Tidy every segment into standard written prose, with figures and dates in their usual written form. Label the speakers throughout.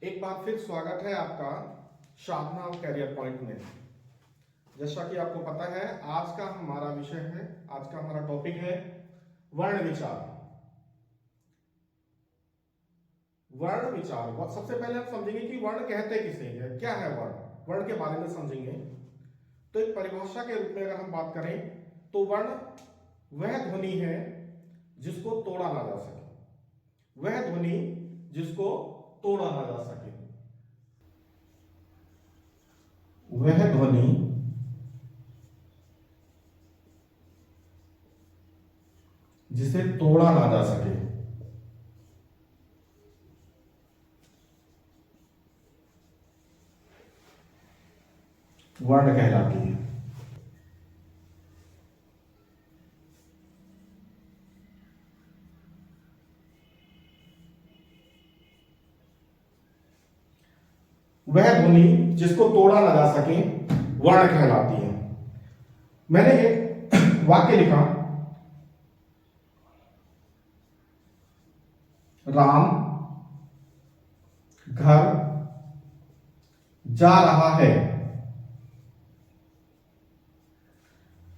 Speaker 1: एक बार फिर स्वागत है आपका साधना और कैरियर पॉइंट में। जैसा कि आपको पता है, आज का हमारा विषय है, आज का हमारा टॉपिक है वर्ण विचार। वर्ण विचार, सबसे पहले हम समझेंगे कि वर्ण कहते किसे हैं, क्या है वर्ण। वर्ण के बारे में समझेंगे। तो एक परिभाषा के रूप में अगर हम बात करें तो वर्ण वह ध्वनि है जिसको तोड़ा ना जा सके। वह ध्वनि जिसको तोड़ा ना जा सके। वह ध्वनि जिसे तोड़ा ना जा सके। वर्ण कहलाती है। वह ध्वनि जिसको तोड़ा ना जा सके वर्ण कहलाती है। मैंने एक वाक्य लिखा, राम घर जा रहा है।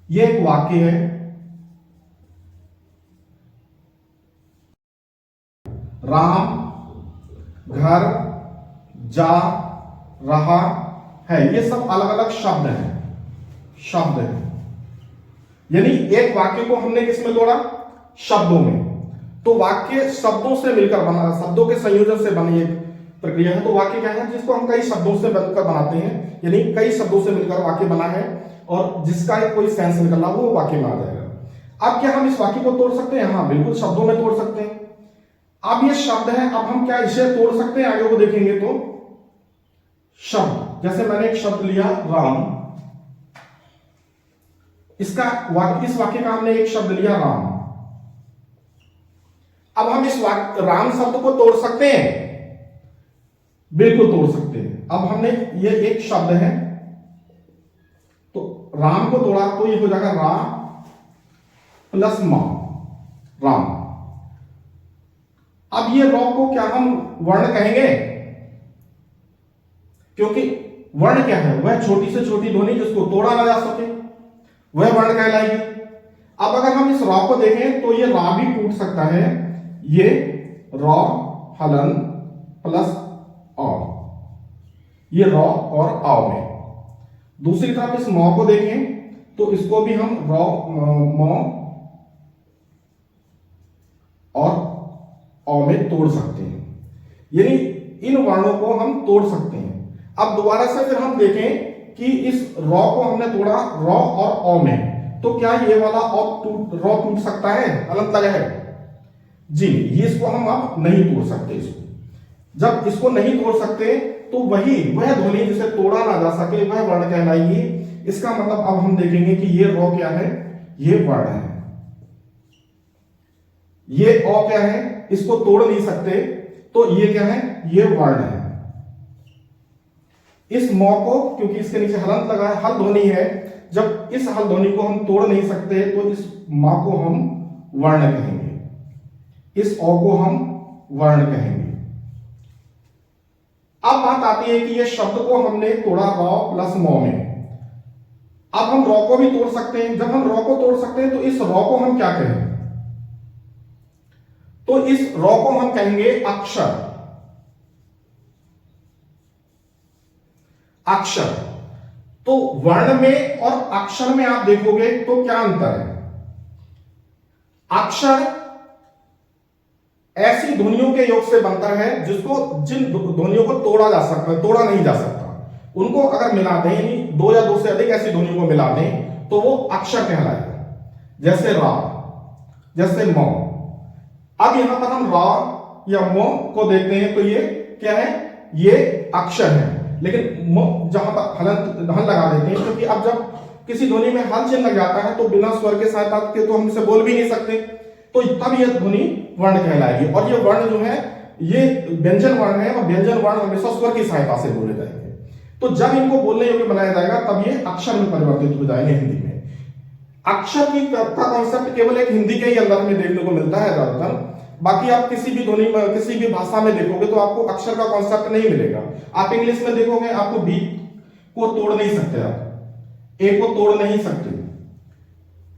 Speaker 1: यह एक वाक्य है। राम घर जा रहा है, ये सब अलग अलग शब्द हैं। यानी एक वाक्य को हमने किस में तोड़ा? शब्दों में। तो वाक्य शब्दों से मिलकर बना, शब्दों के संयोजन से बनी एक प्रक्रिया है। तो वाक्य क्या है? जिसको हम कई शब्दों से बनकर बनाते हैं, यानी कई शब्दों से मिलकर वाक्य बना है और जिसका एक कोई सेंस निकलना, वो वाक्य में आ जाएगा। अब क्या हम इस वाक्य को तोड़ सकते हैं? हाँ, बिल्कुल, शब्दों में तोड़ सकते हैं। अब ये शब्द है, अब हम क्या इसे तोड़ सकते हैं? आगे को देखेंगे तो शब्द, जैसे मैंने एक शब्द लिया राम, इस वाक्य का हमने एक शब्द लिया राम। अब हम इस राम शब्द को तोड़ सकते हैं, बिल्कुल तोड़ सकते हैं। अब हमने ये एक शब्द है, तो राम को तोड़ा तो ये हो जाएगा रा प्लस मा, राम। अब ये रॉ को क्या हम वर्ण कहेंगे? क्योंकि वर्ण क्या है? वह छोटी से छोटी ध्वनि जिसको तोड़ा ना जा सके, वह वर्ण कहलाएगी। अब अगर हम इस रॉ को देखें तो ये रा भी टूट सकता है, ये रॉ हलन प्लस और, ये रॉ और आओ में। दूसरी तरफ इस मौ को देखें तो इसको भी हम रॉ मौ और औ में तोड़ सकते हैं, यानी इन वर्णों को हम तोड़ सकते हैं। अब दोबारा से फिर हम देखें कि इस रॉ को हमने तोड़ा रॉ और औ में, तो क्या ये वाला रॉ टूट सकता है? अलग लगा है जी, ये इसको हम अब नहीं तोड़ सकते। इसको जब इसको नहीं तोड़ सकते तो वह ध्वनि जिसे तोड़ा ना जा सके वह वर्ण कहलाएगी। इसका मतलब अब हम देखेंगे कि ये रॉ क्या है? ये वर्ण है। ये औ क्या है? इसको तोड़ नहीं सकते, तो ये क्या है? ये वर्ण है। इस मौ को, क्योंकि इसके नीचे हलंत लगा है, हल ध्वनि है, जब इस हल ध्वनि को हम तोड़ नहीं सकते तो इस मा को हम वर्ण कहेंगे, इस औ को हम वर्ण कहेंगे। अब बात आती है कि ये शब्द को हमने तोड़ा रॉ प्लस मौ में। अब हम रॉ को भी तोड़ सकते हैं। जब हम रॉ को तोड़ सकते हैं तो इस रॉ को हम क्या कहें? तो इस रॉ को हम कहेंगे अक्षर। अक्षर। तो वर्ण में और अक्षर में आप देखोगे तो क्या अंतर है? अक्षर ऐसी ध्वनियों के योग से बनता है जिन ध्वनियों को तोड़ा जा सकता है, तोड़ा नहीं जा सकता। उनको अगर मिला दें, यानी दो या दो से अधिक ऐसी ध्वनियों को मिला दें तो वो अक्षर कहलाएगा। जैसे रा, जैसे मौ। अब यहां पर हम रा या मौ को देखते हैं तो ये क्या है? ये अक्षर है। लेकिन जहां पर हल लगा देते हैं, क्योंकि अब जब किसी ध्वनि में हल चिन्ह लग जाता है तो बिना स्वर के सहायता के तो हम इसे बोल भी नहीं सकते, तो तब यह ध्वनि वर्ण कहलाएगी। और ये वर्ण जो है ये व्यंजन वर्ण है, और व्यंजन वर्ण हमेशा स्वर की सहायता से बोले जाएंगे। तो जब इनको बोलने योग्य बनाया जाएगा तब ये अक्षर में परिवर्तित हो जाएंगे हिंदी में। अक्षर का कॉन्सेप्ट केवल एक हिंदी के ही अंदर में देखने को मिलता है ज्यादातर, बाकी आप किसी भी ध्वनि में, किसी भी भाषा में देखोगे तो आपको अक्षर का कॉन्सेप्ट नहीं मिलेगा। आप इंग्लिश में देखोगे, आपको बी को तोड़ नहीं सकते, आप ए को तोड़ नहीं सकते।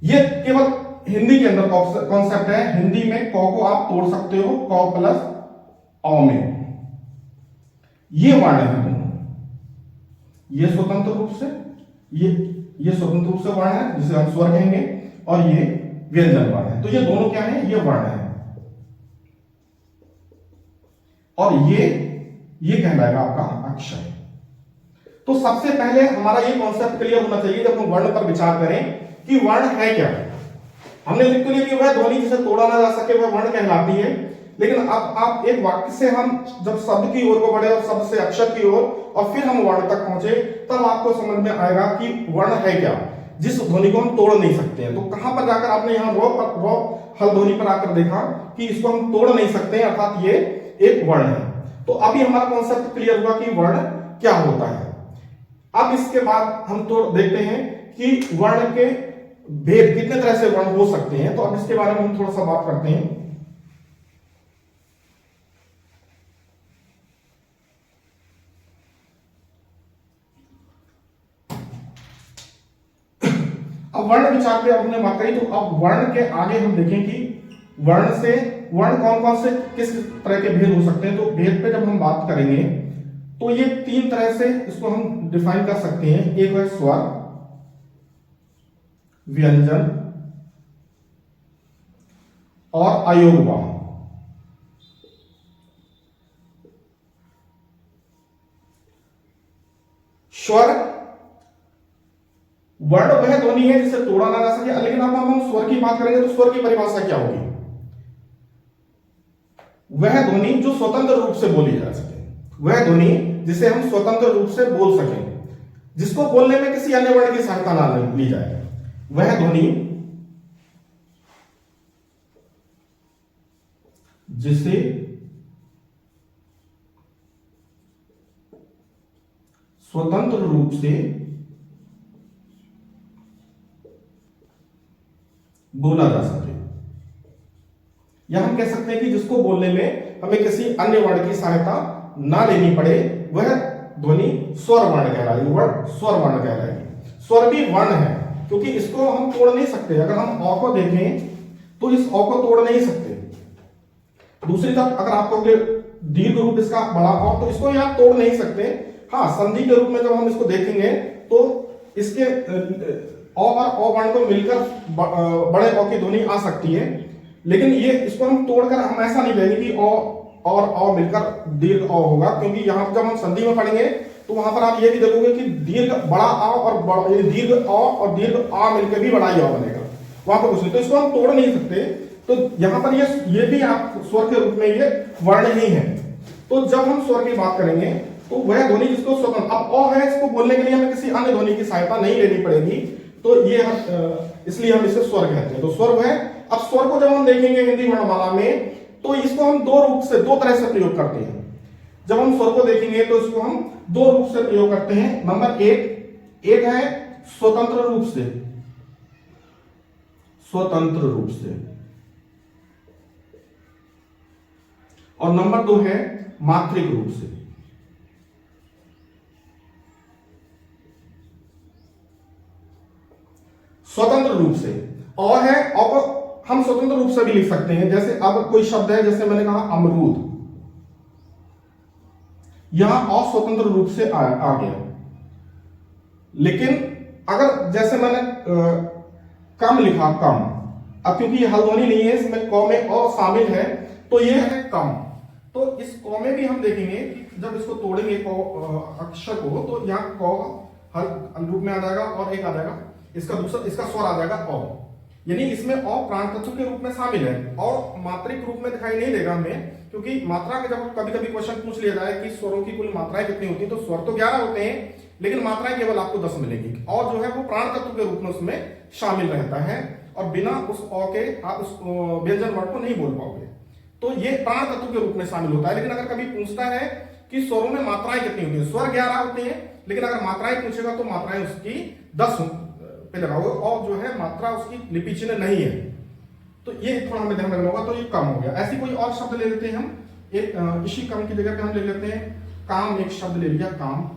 Speaker 1: ये केवल हिंदी के अंदर कॉन्सेप्ट है। हिंदी में क को आप तोड़ सकते हो, क प्लस औ में। ये वर्ण है दोनों, ये स्वतंत्र रूप से, ये स्वतंत्र रूप से वर्ण है जिसे हम स्वर कहेंगे, और ये व्यंजन वर्ण है। तो ये दोनों क्या है? ये वर्ण है। और ये कहलाएगा आपका अक्षर। तो सबसे पहले हमारा ये कॉन्सेप्ट क्लियर होना चाहिए जब हम वर्ण पर विचार करें कि वर्ण है क्या। हमने लिख तो लिया कि वह ध्वनि जिसे तोड़ा ना जा सके वह वर्ण कहलाती है, लेकिन अब आप एक वाक्य से हम जब शब्द की ओर को बढ़े और शब्द से अक्षर की ओर और फिर हम वर्ण तक पहुंचे, तब आपको समझ में आएगा कि वर्ण है क्या, जिस ध्वनि को हम तोड़ नहीं सकते हैं। तो कहां पर जाकर आपने यहां रॉ हल ध्वनि पर आकर देखा कि इसको हम तोड़ नहीं सकते हैं, अर्थात ये एक वर्ण है। तो अभी हमारा कॉन्सेप्ट क्लियर हुआ कि वर्ण क्या होता है। अब इसके बाद हम तो देखते हैं कि वर्ण के भेद, कितने तरह से वर्ण हो सकते हैं। तो अब इसके बारे में हम थोड़ा सा बात करते हैं। अब वर्ण विचार पे हमने बात करी, तो अब वर्ण के आगे हम देखें कि वर्ण कौन कौन से किस तरह के भेद हो सकते हैं। तो भेद पे जब हम बात करेंगे तो ये तीन तरह से इसको हम डिफाइन कर सकते हैं। एक है स्वर, व्यंजन और अयोगवाह। स्वर वर्ण वह ध्वनि है जिसे तोड़ा ना जा सके, लेकिन अब हम स्वर की बात करेंगे तो स्वर की परिभाषा क्या होगी? वह ध्वनि जो स्वतंत्र रूप से बोली जा सके, वह ध्वनि जिसे हम स्वतंत्र रूप से बोल सकें, जिसको बोलने में किसी अन्य वर्ण की सहायता ना ली जाए, वह ध्वनि जिसे स्वतंत्र रूप से बोला जा सके, या हम कह सकते हैं कि जिसको बोलने में हमें किसी अन्य वर्ण की सहायता ना लेनी पड़े, वह ध्वनि स्वर वर्ण कहलाएगी। स्वर वर्ण कहलाएगी। स्वर भी वर्ण है क्योंकि इसको हम तोड़ नहीं सकते। अगर हम औ को देखें तो इस औ को तोड़ नहीं सकते। दूसरी तरफ अगर आप कहोगे दीर्घ रूप इसका बड़ा औ, तो इसको आप तोड़ नहीं सकते। हाँ, संधि के रूप में जब हम इसको देखेंगे तो इसके औ और औ वर्ण को मिलकर बड़े औ की ध्वनि आ सकती है, लेकिन ये इसको हम तोड़कर हम ऐसा नहीं कहेंगे कि औ और औ मिलकर दीर्घ औ होगा, क्योंकि यहां जब हम संधि में पढ़ेंगे तो वहां पर आप ये भी देखोगे कि दीर्घ बड़ा आ और दीर्घ औ और दीर्घ आ मिलकर भी बड़ा ही औ बनेगा, वहां पर कुछ नहीं। तो इसको हम तोड़ नहीं सकते। तो यहां पर ये भी आप स्वर के रूप में ये वर्ण ही है। तो जब हम स्वर की बात करेंगे तो वह ध्वनि जिसको स्वतंत्र, अब अ है, इसको बोलने के लिए हमें किसी अन्य ध्वनि की सहायता नहीं लेनी पड़ेगी, तो ये इसलिए हम इसे स्वर कहते हैं। तो स्वर है। अब स्वर को जब हम देखेंगे हिंदी वर्णमाला में तो इसको हम दो तरह से प्रयोग करते हैं। जब हम स्वर को देखेंगे तो इसको हम दो रूप से प्रयोग करते हैं। नंबर एक है स्वतंत्र रूप से, और नंबर दो है मात्रिक रूप से। स्वतंत्र रूप से और है, और हम स्वतंत्र रूप से भी लिख सकते हैं। जैसे अब कोई शब्द है, जैसे मैंने कहा अमरूद, यहां अस्वतंत्र रूप से आ गया। लेकिन अगर जैसे मैंने कम लिखा, कम, अब क्योंकि ये हल ध्वनि नहीं है, इसमें क में अ शामिल है, तो ये है कम। तो इस क में भी हम देखेंगे कि जब इसको तोड़ेंगे अक्षर को, तो यहाँ क हल रूप में आ जाएगा और एक आ जाएगा इसका स्वर आ जाएगा अ, यानी इसमें अ प्राण तत्व के रूप में शामिल है। और मात्रिक रूप में दिखाई नहीं देगा हमें, क्योंकि मात्रा के जब कभी कभी क्वेश्चन पूछ लिया जाए कि स्वरों की कुल मात्राएं कितनी होती है, तो स्वर तो 11 होते हैं, लेकिन मात्राएं केवल आपको 10 मिलेगी। और जो है वो प्राण तत्व के रूप में उसमें शामिल रहता है, और बिना उस अ के आप उस व्यंजन वर्ण को नहीं बोल पाओगे। तो ये प्राण तत्व के रूप में शामिल होता है। लेकिन अगर कभी पूछता है कि स्वरों में मात्राएं कितनी होती है, स्वर 11 होते हैं, लेकिन अगर मात्राएं पूछेगा तो मात्राएं उसकी 10 पे लगाओगे, और जो है मात्रा उसकी लिपि चिन्ह नहीं है। तो ये थोड़ा हमें ध्यान रखना होगा। तो ये कम हो गया। ऐसी कोई और शब्द ले लेते हैं हम, एक इसी कम की जगह पे हम ले लेते हैं काम। एक शब्द ले लिया काम।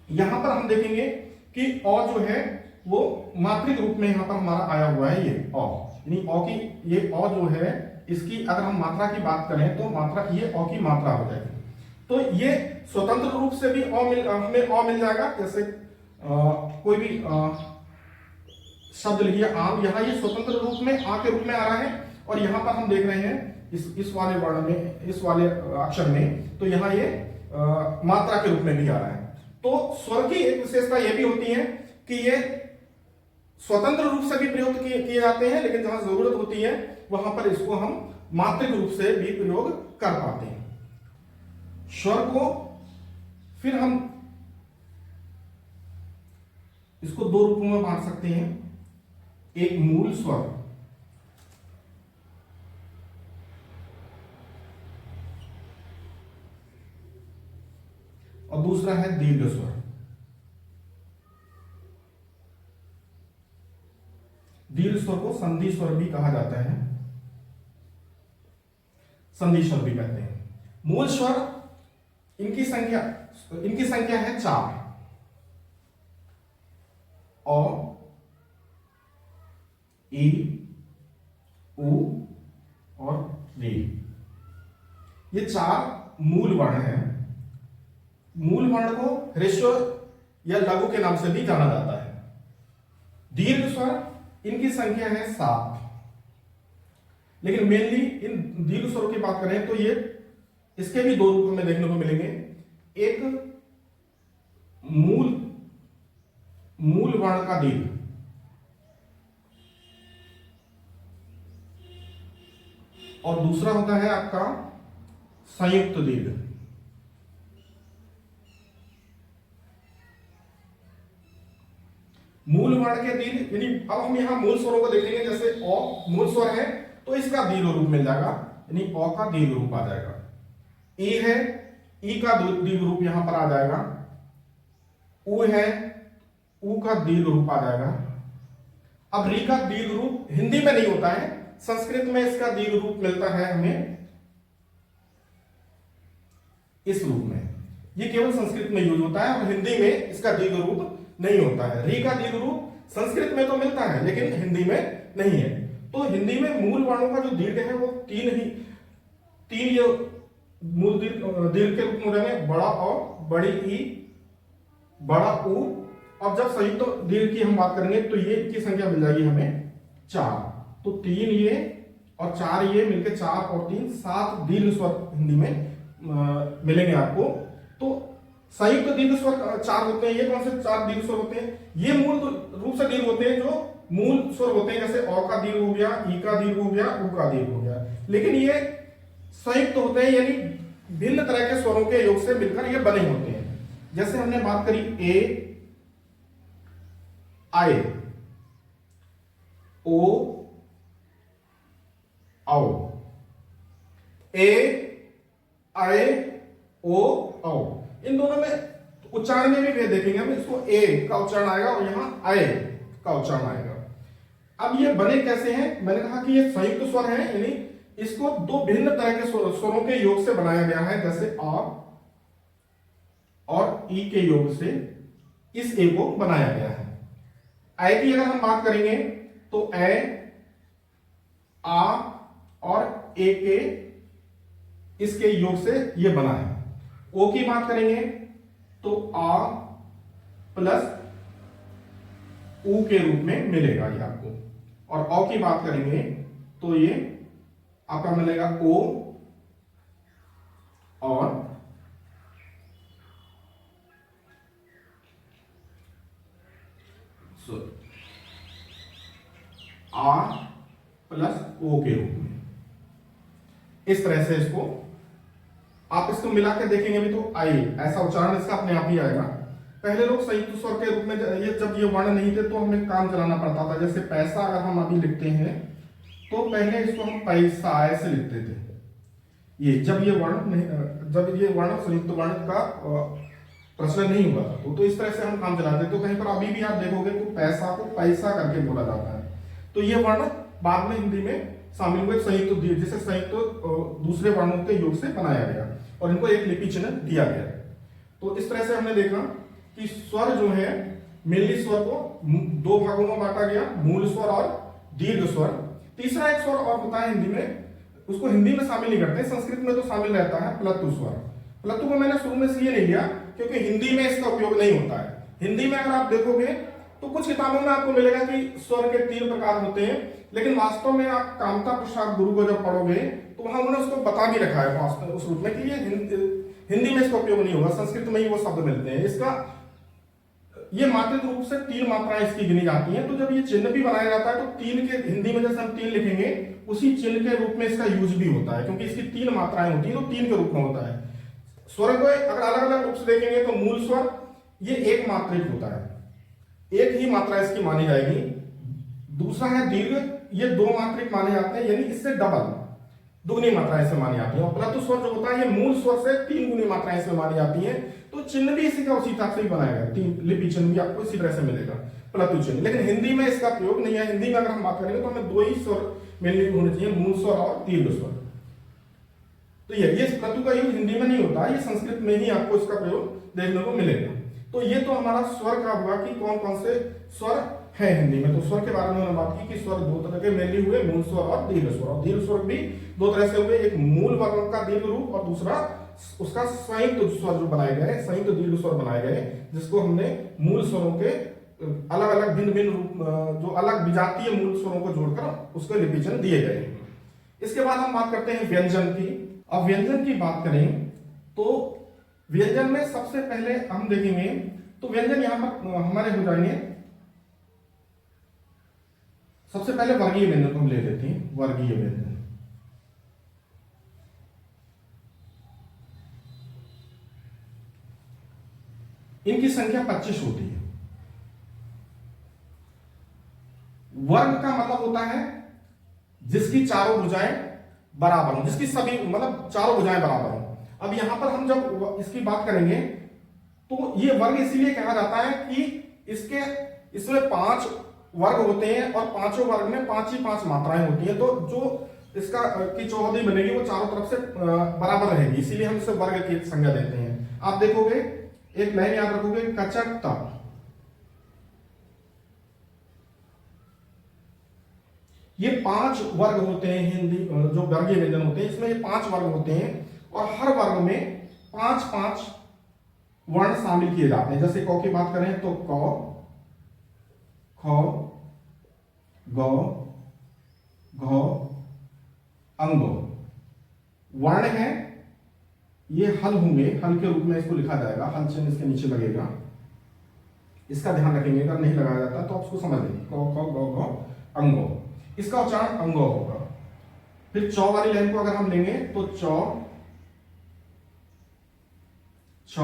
Speaker 1: यहां पर हम देखेंगे कि अ जो है वो मात्रिक रूप में यहां पर हमारा आया हुआ है, ये अ, यानी अ की, ये अ जो है इसकी अगर हम मात्रा की बात करें तो मात्रा, ये अ की मात्रा हो जाएगी। तो ये स्वतंत्र रूप से भी हमें अ मिल जाएगा। जैसे कोई भी शब्द लिखिए आम, यहाँ ये स्वतंत्र रूप में आ के रूप में आ रहा है, और यहाँ पर हम देख रहे हैं इस वाले वर्ण में, इस वाले अक्षर में, तो यहाँ ये मात्रा के रूप में भी आ रहा है। तो स्वर की एक विशेषता यह भी होती है कि ये स्वतंत्र रूप से भी प्रयोग किए जाते हैं, लेकिन जहां जरूरत होती है वहां पर इसको हम मात्रिक रूप से भी प्रयोग कर पाते हैं। स्वर को फिर हम इसको दो रूपों में बांट सकते हैं, एक मूल स्वर और दूसरा है दीर्घ स्वर। दीर्घ स्वर को संधि स्वर भी कहा जाता है, संधि स्वर भी कहते हैं। मूल स्वर इनकी संख्या है 4, अ, ई, उ और री। ये 4 मूल वर्ण हैं। मूल वर्ण को ह्रस्व या लघु के नाम से भी जाना जाता है। दीर्घ स्वर इनकी संख्या है 7, लेकिन मेनली इन दीर्घ स्वरों की बात करें तो ये इसके भी दो रूप हमें देखने को मिलेंगे। एक मूल वर्ण का दीर्घ, और दूसरा होता है आपका संयुक्त दीर्घ। मूल वर्ण के दीर्घ, यानी अब हम यहां मूल स्वरों को देखेंगे। जैसे अ मूल स्वर है तो इसका दीर्घ रूप मिल जाएगा, यानी अ का दीर्घ रूप आ जाएगा। ई है, ई का दीर्घ रूप यहां पर आ जाएगा। उ है, उ का दीर्घ रूप आ जाएगा। अब री का दीर्घ रूप हिंदी में नहीं होता है, संस्कृत में इसका दीर्घ रूप मिलता है हमें इस रूप में। ये केवल संस्कृत में यूज होता है और हिंदी में इसका दीर्घ रूप नहीं होता है। री का दीर्घ रूप संस्कृत में तो मिलता है लेकिन हिंदी में नहीं है। तो हिंदी में मूल वर्णों का जो दीर्घ है वो तीन ये मूल दीर्घ के रूप में रहेंगे, बड़ा अ, बड़ी ई, बड़ा उ। अब जब संयुक्त दीर्घ की हम बात करेंगे तो ये की संख्या मिल जाएगी हमें 4। तो 3 ये और 4 ये मिलकर 4 और 3 7 दीर्घ स्वर हिंदी में मिलेंगे आपको। तो संयुक्त दीर्घ स्वर 4 होते हैं। ये कौन से 4 दीर्घ स्वर होते हैं? ये मूल रूप से दीर्घ होते हैं जो मूल स्वर होते हैं, जैसे अ का दीर्घ हो गया, ई का दीर्घ हो गया, उ का दीर्घ हो गया। लेकिन ये संयुक्त होते हैं, यानी भिन्न तरह के स्वरों के योग से मिलकर ये बने होते हैं। जैसे हमने बात करी ए, आए, ओ, आओ, ए, आए, ओ, आओ। इन दोनों में उच्चारण में भी भेद देखेंगे हम। इसको ए का उच्चारण आएगा और यहां आए का उच्चारण आएगा। अब ये बने कैसे हैं? मैंने कहा कि ये संयुक्त स्वर हैं, यानी इसको दो भिन्न तरह के स्वरों के योग से बनाया गया है। जैसे आ और ई के योग से इस ए को बनाया गया है। ऐ की अगर हम बात करेंगे तो ए, आ और ए के इसके योग से ये बना है। ओ की बात करेंगे तो आ प्लस उ के रूप में मिलेगा ये आपको। और औ की बात करेंगे तो ये आपका मिलेगा ओ और आ प्लस ओ के रूप में। इस तरह से इसको आप इसको मिला के देखेंगे भी तो आई, ऐसा उच्चारण इसका अपने आप ही आएगा। पहले लोग संयुक्त स्वर के रूप में ये जब ये वर्ण नहीं थे तो हमें काम चलाना पड़ता था। जैसे पैसा अगर हम अभी लिखते हैं तो पहले इसको हम पैसा ऐसे लिखते थे। ये जब ये वर्ण संयुक्त वर्ण का प्रचलन नहीं हुआ था तो इस तरह से हम काम चलाते। तो कहीं पर अभी भी आप देखोगे तो पैसा को पैसा करके बोला जाता है। तो ये वर्ण बाद में हिंदी में शामिल हुए, संयुक्त दिए, जिसे संयुक्त दूसरे वर्णों के योग से बनाया गया और इनको एक लिपि चिन्ह दिया गया। तो इस तरह से हमने देखा कि स्वर जो है, मेनली स्वर को दो भागों में बांटा गया, मूल स्वर और दीर्घ स्वर। तीसरा एक स्वर और होता है हिंदी में, उसको हिंदी में शामिल नहीं करते, संस्कृत में तो शामिल रहता है प्लतु स्वर। प्लतु को मैंने शुरू में इसलिए नहीं लिया क्योंकि हिंदी में इसका उपयोग नहीं होता है। हिंदी में अगर आप देखोगे तो कुछ किताबों में आपको मिलेगा कि स्वर के 3 प्रकार होते हैं, लेकिन वास्तव में आप कामता प्रसाद गुरु को जब पढ़ोगे तो वहां उन्होंने उसको बता भी रखा है वास्तव उस रूप में कि ये हिंदी में इसका उपयोग नहीं होगा, संस्कृत में ही वो शब्द मिलते हैं। इसका ये मात्रिक रूप से 3 मात्राएं इसकी गिनी जाती हैं। तो जब ये चिन्ह भी बनाया जाता है तो 3 के हिंदी में जैसे हम 3 लिखेंगे उसी चिन्ह के रूप में इसका यूज भी होता है, क्योंकि इसकी 3 मात्राएं होती हैं तो 3 के रूप में होता है। स्वर को अगर अलग अलग रूप से देखेंगे तो मूल स्वर ये एक मात्रिक होता है, एक ही मात्रा इसकी मानी जाएगी। दूसरा है दीर्घ, ये 2 मात्रिक माने जाते हैं, यानी इससे डबल, दुगनी मात्राएं इसमें मानी जाती है। और प्लतु स्वर जो होता है ये मूल स्वर से 3 गुनी मात्राएं इसमें मानी जाती हैं। तो चिन्ह भी इसी का उसी हिसाब से ही बनाया गया, 3 लिपि चिन्ह भी आपको इसी तरह से मिलेगा, प्लतु चिन्ह। लेकिन हिंदी में इसका प्रयोग नहीं है। हिंदी में अगर हम बात करेंगे तो हमें 2 ही स्वर मेनली होने चाहिए, मूल स्वर और दीर्घ स्वर। तो ये प्लतु का यूज हिंदी में नहीं होता, ये संस्कृत में ही आपको इसका प्रयोग देखने को मिलेगा। तो ये तो हमारा स्वर का हुआ कि कौन कौन से स्वर है हिंदी में। तो स्वर के बारे में हमने बात की कि स्वर 2 तरह के मेनली हुए, मूल स्वर और दीर्घ स्वर। और दीर्घ स्वर भी 2 तरह से हुए, एक मूल वर्ण का दीर्घ रूप और दूसरा उसका संयुक्त स्वर जो बनाए गए, संयुक्त दीर्घ स्वर बनाए गए, जिसको हमने मूल स्वरों के अलग अलग भिन्न भिन्न रूप, जो अलग विजातीय मूल स्वरों को जोड़कर उसके लिपि चिन्ह दिए गए। इसके बाद हम बात करते हैं व्यंजन की। अब व्यंजन की बात करें तो व्यंजन में सबसे पहले हम देखेंगे तो व्यंजन यहां पर हमारे हो जाएंगे। सबसे पहले वर्गीय व्यंजन को हम ले लेते हैं। वर्गीय व्यंजन इनकी संख्या 25 होती है। वर्ग का मतलब होता है जिसकी चारों भुजाएं बराबर हो, जिसकी सभी मतलब चारों भुजाएं बराबर हो। अब यहां पर हम जब इसकी बात करेंगे तो ये वर्ग इसीलिए कहा जाता है कि इसमें 5 वर्ग होते हैं और पांचों वर्ग में 5 ही 5 मात्राएं होती हैं। तो जो इसका की चौहदी बनेगी वो चारों तरफ से बराबर रहेगी, इसीलिए हम इसे वर्ग की संज्ञा देते हैं। आप देखोगे एक लाइन याद रखोगे, कचकता, ये 5 वर्ग होते हैं। हिंदी जो वर्गीय व्यंजन होते हैं इसमें ये 5 वर्ग होते हैं और हर वर्ग में 5-5 वर्ण शामिल किए जाते हैं। जैसे क की बात करें तो क, ख, ग, घ, अंग वर्ण है। ये हल होंगे, हल के रूप में इसको लिखा जाएगा, हल चिन्ह इसके नीचे लगेगा, इसका ध्यान रखेंगे। अगर नहीं लगाया जाता तो आप उसको समझ लेंगे। क, ख, ग, घ, अंग, इसका उच्चारण अंग होगा। फिर चौ वाली लाइन को अगर हम लेंगे तो चौ, छ,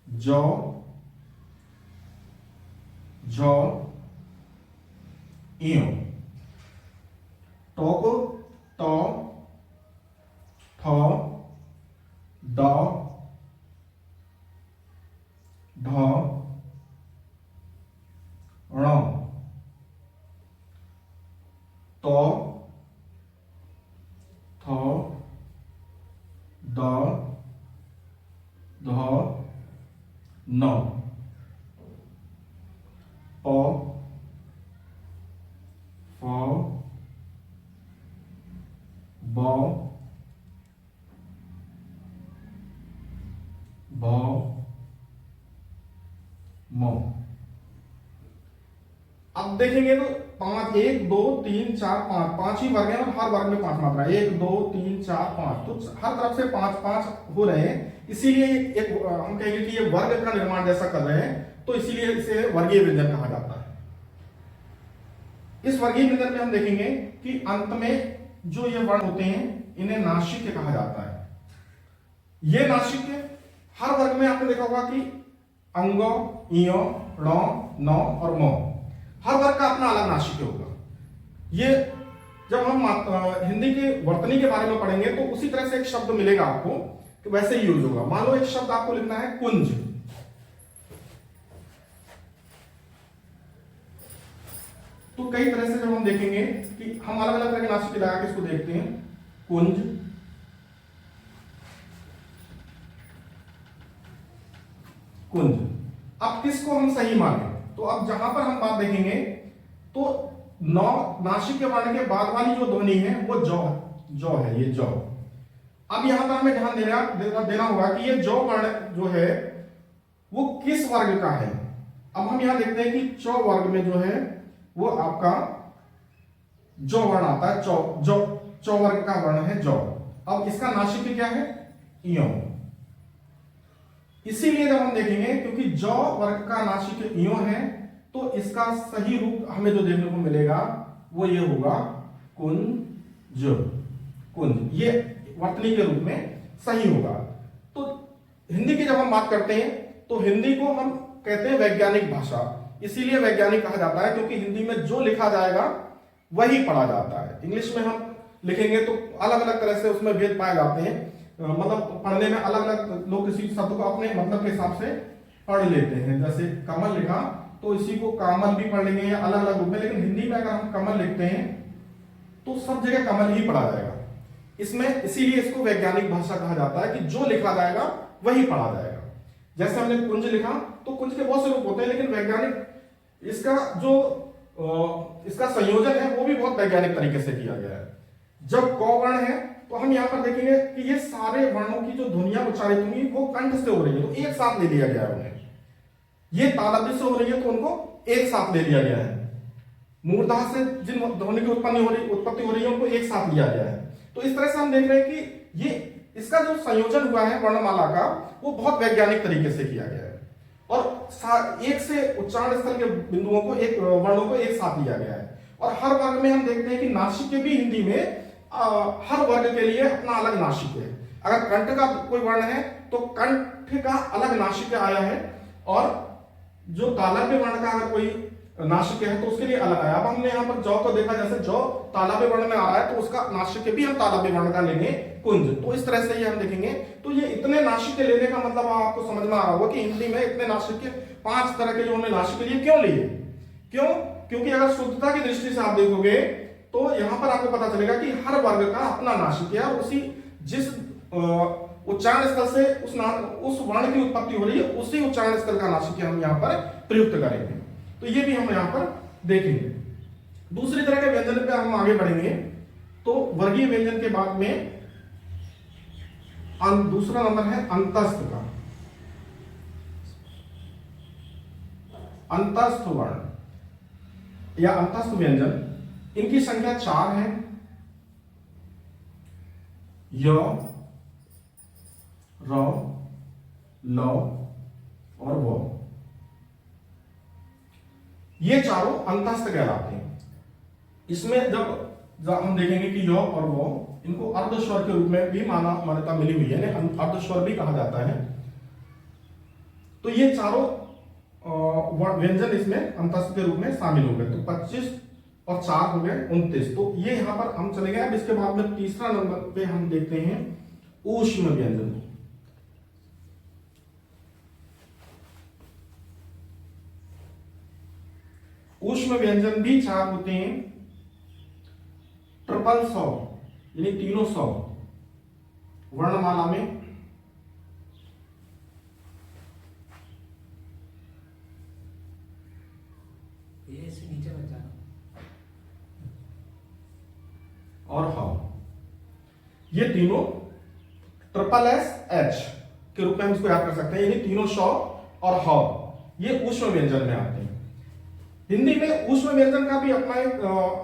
Speaker 1: जौ, झ, इयो। टो को ट, ठ, ड, ढ, ण, तो, थ, द, ध, न, प, फ, ब, भ, म। अब देखेंगे तो 5, 1, 2, 3, 4, 5 ही वर्ग हैं और हर वर्ग में 5 मात्रा, 1, 2, 3, 4, 5, तो हर तरफ से 5-5 हो रहे हैं। इसीलिए एक हम कहेंगे कि ये वर्ग का निर्माण जैसा कर रहे हैं, तो इसीलिए इसे वर्गीय व्यंजन कहा जाता है। इस वर्गीय व्यंजन में हम देखेंगे कि अंत में जो ये वर्ण होते हैं इन्हें नासिक्य कहा जाता है। ये नासिक्य हर वर्ग में आपने देखा होगा कि अंग, इयो, ण, न और म, हर वर्ग का अपना अलग नासिक्य होगा। ये जब हम हिंदी के वर्तनी के बारे में पढ़ेंगे तो उसी तरह से एक शब्द मिलेगा आपको कि वैसे ही यूज होगा। मान लो एक शब्द आपको लिखना है कुंज, तो तो कई तरह से जब हम देखेंगे कि हम अलग अलग तरह के नासिक लगा के इसको देखते हैं, कुंज, कुंज। अब किसको हम सही माने, तो अब जहां पर हम बात देखेंगे तो नौ नासिक के वर्ण के बाद वाली जो ध्वनि है वो जौ है, ये जौ। अब यहां पर हमें ध्यान देना होगा कि ये जौ वर्ण जो है वो किस वर्ग का है। अब हम यहां देखते हैं कि चौ वर्ग में जो है वो आपका जौ वर्ण आता है, चौ वर्ग का वर्ण है जौ। अब इसका नासिक क्या है, इयो। इसीलिए जब हम देखेंगे क्योंकि जौ वर्ग का नासिक इयो है तो इसका सही रूप हमें जो देखने को मिलेगा वो ये होगा कुंज, कुंज, ये वर्तनी के रूप में सही होगा। तो हिंदी की जब हम बात करते हैं तो हिंदी को हम कहते हैं वैज्ञानिक भाषा, इसीलिए वैज्ञानिक कहा जाता है क्योंकि हिंदी में जो लिखा जाएगा वही पढ़ा जाता है। इंग्लिश में हम लिखेंगे तो अलग अलग तरह से उसमें भेद पाए जाते हैं, मतलब पढ़ने में अलग अलग लोग किसी शब्द को अपने मतलब के हिसाब से पढ़ लेते हैं। जैसे कमल लिखा तो इसी को कामल भी पढ़ लेंगे या अलग अलग रूप में, लेकिन हिंदी में अगर हम कमल लिखते हैं तो सब जगह कमल ही पढ़ा जाएगा। इसमें इसीलिए इसको वैज्ञानिक भाषा कहा जाता है कि जो लिखा जाएगा वही पढ़ा जाएगा। जैसे हमने कुंज लिखा तो कुंज के बहुत से रूप होते हैं, लेकिन वैज्ञानिक इसका जो इसका संयोजन है वो भी बहुत वैज्ञानिक तरीके से किया गया है। जब क वर्ण है तो हम यहां पर देखेंगे कि ये सारे वर्णों की जो ध्वनियां उच्चारित होंगी वो कंठ से हो रही है, तो एक साथ ले लिया गया है उन्हें। ये तालव्य से हो रही है तो उनको एक साथ ले लिया गया है। मूर्धः से जिन ध्वनि की उत्पत्ति हो रही है उनको एक साथ लिया गया है। तो इस तरह से हम देख रहे हैं कि ये इसका जो संयोजन हुआ है वर्णमाला का वो बहुत वैज्ञानिक तरीके से किया गया है और एक से उच्चारण स्थल के बिंदुओं को एक वर्णों को एक साथ लिया गया है। और हर वर्ग में हम देखते हैं कि नासिक के भी हिंदी में हर वर्ग के लिए अपना अलग नासिक है। अगर कंठ का कोई वर्ण है तो कंठ का अलग नासिक आया है, और जो तालव्य वर्ण का अगर कोई नासिक है तो उसके लिए अलग आया। अब हमने यहाँ पर जौ को देखा, जैसे जौ तालव्य वर्ण में आ रहा है तो उसका नासिक भी हम तालव्य वर्ण का लेंगे कुंज। तो इस तरह से ये हम देखेंगे। तो ये इतने नासिक लेने का मतलब आपको समझ में आ रहा होगा कि हिंदी में इतने नासिक 5 तरह के जो हमने नासिक लिए क्यों लिए। क्यों? क्योंकि अगर शुद्धता की दृष्टि से आप देखोगे तो यहां पर आपको पता चलेगा कि हर वर्ग का अपना नासिक है और उसी जिस उच्चारण स्थल से उस वर्ण की उत्पत्ति हो रही है उसी उच्चारण स्थल का नासिक हम यहां पर प्रयुक्त करेंगे। तो ये भी हम यहां पर देखेंगे। दूसरी तरह के व्यंजन पे हम आगे बढ़ेंगे। तो वर्गीय व्यंजन के बाद में दूसरा नंबर है अंतस्थ का। अंतस्थ वर्ण या अंतस्थ व्यंजन, इनकी संख्या 4 है। य, र, ल और व, ये चारों अंतस्थ कहलाते हैं। इसमें जब हम देखेंगे कि य और व इनको अर्धस्वर के रूप में भी मान्यता मिली हुई है, अर्धस्वर भी कहा जाता है। तो ये चारों व्यंजन इसमें अंतस्थ के रूप में शामिल हो गए। तो 25 और 4 हो गए 29। तो ये यहां पर हम चले गए। अब इसके बाद में तीसरा नंबर पे हम देखते हैं ऊष्म व्यंजन। ऊष्म व्यंजन भी 4 होते हैं। 100 यानी 300 वर्णमाला में।
Speaker 2: नीचे बचा
Speaker 1: और ह, ये तीनों SSH के रूप में हम इसको याद कर सकते हैं। यानी तीनों श और ह ये ऊष्म व्यंजन में आते हैं। हिंदी में ऊष्म व्यंजन का भी अपना एक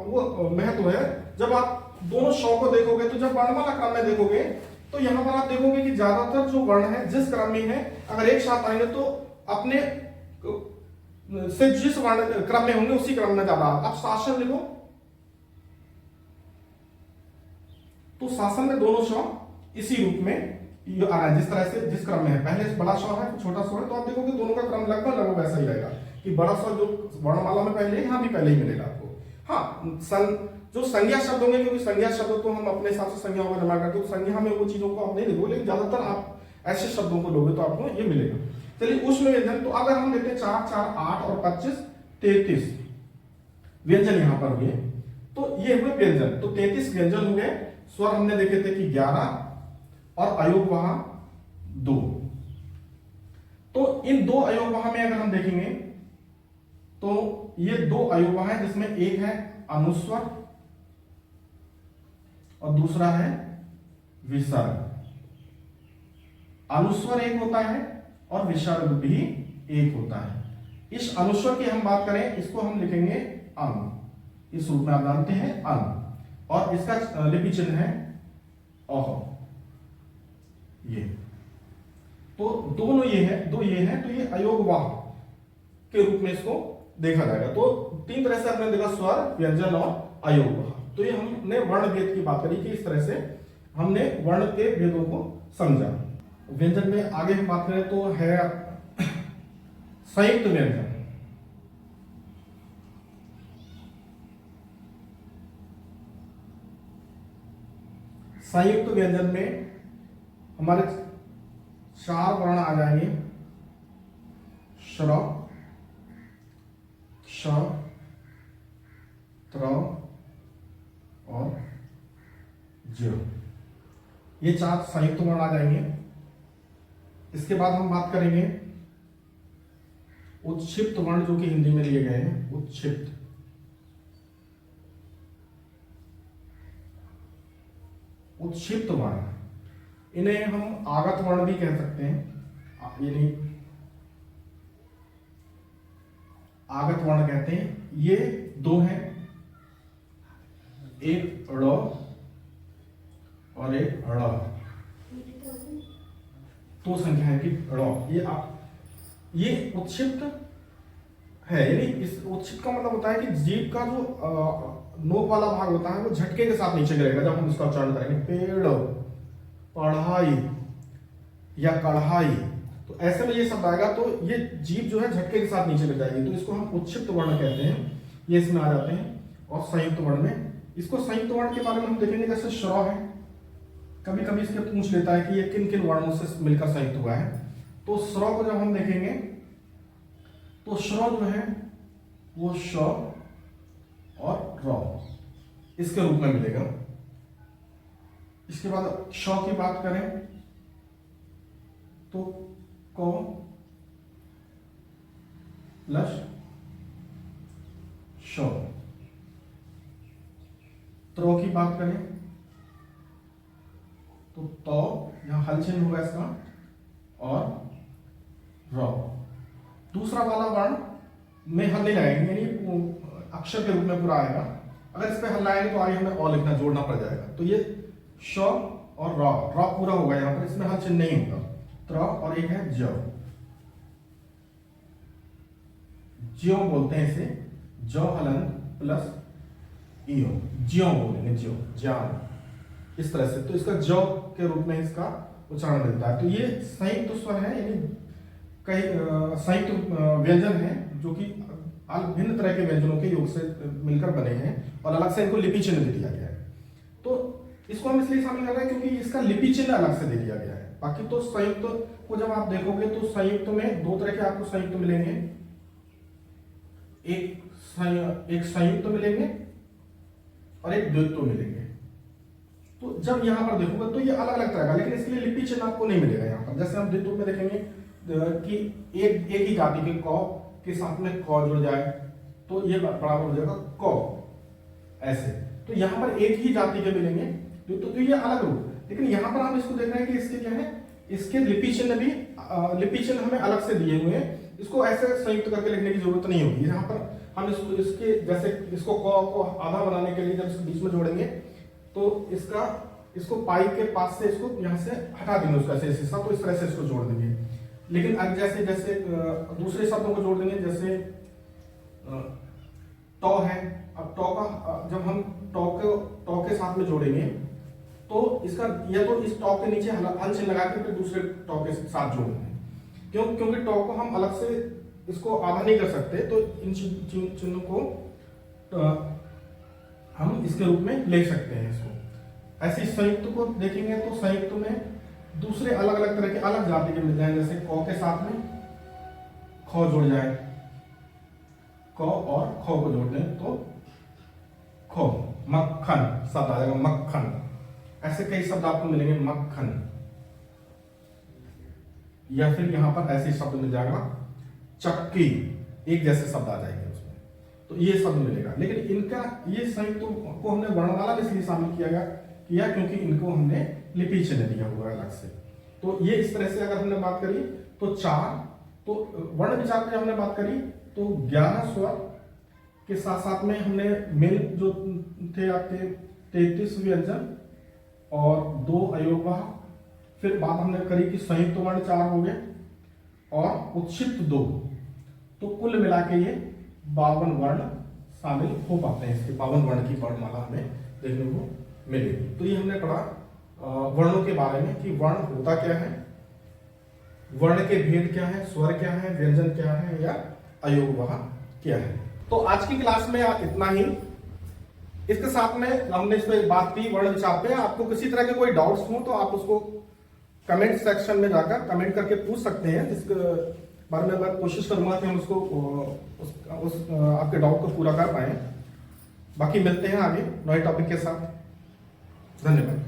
Speaker 1: वो महत्व है। जब आप दोनों श को देखोगे तो जब वर्णमाला क्रम में देखोगे तो यहां पर आप देखोगे कि ज्यादातर जो वर्ण है जिस क्रम में है अगर एक साथ आएंगे तो अपने से जिस वर्ण क्रम में होंगे उसी क्रम में ज्यादा। आप शासन लिखो तो शासन में दोनों श इसी रूप में आ रहा है, जिस तरह से जिस क्रम में है। पहले बड़ा श है फिर छोटा श है, तो आप देखोगे दोनों का क्रम लगभग वैसा ही रहेगा कि बड़ा श जो वर्णमाला में पहले यहां भी पहले ही मिलेगा आपको। हाँ, जो संज्ञा शब्द होंगे, क्योंकि संज्ञा शब्द तो हम अपने हिसाब से संज्ञाओं का निर्माण करते हैं, तो संज्ञा में वो चीजों को आप नहीं देखोगे, लेकिन ज्यादातर आप ऐसे शब्दों को लोगे तो आपको ये मिलेगा। चलिए ऊष्म व्यंजन, तो अगर हम देखते हैं 4, 4, 8 और 25, 33। व्यंजन यहां पर हुए। तो ये हुए व्यंजन, तो 33 व्यंजन हुए। स्वर हमने देखे थे कि 11 और अयोगवाह 2। तो इन 2 अयोगवाह में अगर हम देखेंगे तो ये 2 अयोगवाह है, जिसमें एक है अनुस्वर और दूसरा है विसर्ग। अनुस्वर एक होता है और विसर्ग भी एक होता है। इस अनुस्वर की हम बात करें, इसको हम लिखेंगे अं, इस रूप में आप जानते हैं अं, और इसका लिपि चिन्ह है अह। ये तो दोनों ये है, दो ये है, तो ये अयोगवाह के रूप में इसको देखा जाएगा। तो 3 तरह से हमने देखा, स्वर, व्यंजन और अयोगवाह। तो ये हमने वर्ण भेद की बात करी कि इस तरह से हमने वर्ण के भेदों को समझा। व्यंजन में आगे हम बात करें तो है संयुक्त व्यंजन। संयुक्त व्यंजन में हमारे 4 वर्ण आ जाएंगे, श्र, क्ष, त्र और ज्य। ये 4 संयुक्त वर्ण आ जाएंगे। इसके बाद हम बात करेंगे उत्क्षिप्त वर्ण, जो कि हिंदी में लिए गए हैं उत्क्षिप्त। उत्क्षिप्त वर्ण, इन्हें हम आगत वर्ण भी कह सकते हैं, यानी आगत वर्ण कहते हैं। ये 2 हैं, एक ड़ और एक ड़। 2 संख्या है कि ड़। ये उत्क्षिप्त है, यानी इस उत्क्षिप्त का मतलब होता है कि जीभ का जो नोक वाला भाग होता है वो झटके के साथ नीचे गिरेगा जब हम इसका उच्चारण करेंगे। पेड़, पढ़ाई या कढ़ाई, तो ऐसे में ये शब्द आएगा तो ये जीभ जो है झटके के साथ नीचे गिर जाएगी, तो इसको हम उत्क्षिप्त वर्ण कहते हैं। ये इसमें आ जाते हैं। और संयुक्त वर्ण में, इसको संयुक्त वर्ण के बारे में हम देखेंगे, जैसे श्र है, कभी कभी इसके पूछ लेता है कि ये किन किन वर्णों से मिलकर संयुक्त हुआ है। तो श्र को जब हम देखेंगे तो श्र जो है वो श और र इसके रूप में मिलेगा। इसके बाद श की बात करें तो क प्लस श। त्र की बात करें तो यहां हल चिन्ह होगा इसका, और र। दूसरा वाला वर्ण में हल नहीं लगाएंगे, यानी अक्षर के रूप में पूरा आएगा। अगर इस पे हल लगाएंगे तो आगे हमें और लिखना, जोड़ना पड़ जाएगा। तो ये श और र पूरा होगा यहाँ पर, इसमें हल चिन्ह नहीं होगा। त्र और एक है ज, ज्यो बोलते हैं इसे, ज हलंत प्लस इयो, ज्यो बोलेंगे, ज्यो, ज्ञान, इस तरह से। तो इसका ज के रूप में इसका उच्चारण मिलता है। तो ये संयुक्त स्वर है, यानी कई संयुक्त व्यंजन है, जो कि भिन्न तरह के व्यंजनों के योग से मिलकर बने हैं, और अलग से इनको लिपि चिन्ह दे दिया गया है। तो इसको हम इसलिए शामिल कर रहे हैं क्योंकि इसका लिपि चिन्ह अलग से दे दिया गया है। बाकी तो संयुक्त को जब आप देखोगे तो संयुक्त में 2 तरह के आपको संयुक्त मिलेंगे, एक संयुक्त मिलेंगे और एक द्वैत्व मिलेंगे। तो जब यहां पर देखोगे तो ये अलग अलग तरह का, लेकिन इसके लिए लिपि चिन्ह आपको नहीं मिलेगा यहाँ पर। जैसे हम द्वित्व में देखेंगे कि एक ही जाति के क के साथ में क जुड़ जाए तो ये बराबर हो जाएगा क, ऐसे। तो यहाँ पर एक ही जाति के मिलेंगे तो ये अलग रूप। लेकिन यहाँ पर हम इसको देख रहे हैं कि इसके क्या है, इसके लिपि चिन्ह भी, लिपि चिन्ह हमें अलग से दिए हुए हैं। इसको ऐसे संयुक्त करके लिखने की जरूरत नहीं होगी। यहाँ पर हम इसके जैसे इसको क को आधा बनाने के लिए जब इसको बीच में जोड़ेंगे तो इसको पाई के पास से इसको यहाँ से हटा देंगे, उसका शेष हिस्सा, तो इस तरह से इसको जोड़ देंगे। लेकिन अब जैसे जैसे दूसरे शब्दों को जोड़ देंगे, जैसे टॉ है, अब टॉ का जब हम टॉ के साथ में जोड़ेंगे तो इसका या तो इस टॉ के नीचे हल चिन्ह लगा के फिर दूसरे टॉ के साथ जोड़ेंगे। क्योंकि टॉ को हम अलग से इसको आधा नहीं कर सकते, तो इन चिन्हों को हम इसके रूप में ले सकते हैं इसको। ऐसे संयुक्त को देखेंगे तो संयुक्त में दूसरे अलग अलग तरह के अलग जाति के मिल जाए, जैसे क के साथ में ख जुड़ जाए, क और ख को जोड़ दें तो खो, मक्खन शब्द आ जाएगा, मक्खन। ऐसे कई शब्द आपको मिलेंगे, मक्खन, या फिर यहां पर ऐसे शब्द मिल जाएगा, चक्की, एक जैसे शब्द आ जाएंगे उसमें, तो ये शब्द मिलेगा। लेकिन इनका ये संयुक्त को हमने वर्णमाला में इसलिए शामिल किया क्योंकि इनको हमने लिपि चिन्ह दिया हुआ है अलग से। तो ये इस तरह से अगर हमने बात करी तो 4, तो वर्ण विचार में हमने बात करी तो 11 स्वर के साथ साथ में हमने मेल जो थे आपके 33 व्यंजन और 2 अयोगवाह, फिर बात हमने करी कि संयुक्त वर्ण 4 हो गए और उच्छिष्ट 2, तो कुल मिला के ये 52 वर्ण शामिल हो पाते हैं। इसके 52 वर्ण की वर्णमाला हमें देखने को मिलेगी। तो ये हमने पढ़ा वर्णों के बारे में कि वर्ण होता क्या है, वर्ण के भेद क्या है, स्वर क्या है, व्यंजन क्या है या अयोगवाह क्या है। तो आज की क्लास में इतना ही। इसके साथ में हमने इस पर बात की वर्ण विचार पे। आपको किसी तरह के कोई डाउट्स हो तो आप उसको कमेंट सेक्शन में जाकर कमेंट करके पूछ सकते हैं, जिसके बारे में मैं कोशिश करूंगा कि हम उसको आपके डाउट को पूरा कर पाए। बाकी मिलते हैं आगे नए टॉपिक के साथ। धन्यवाद।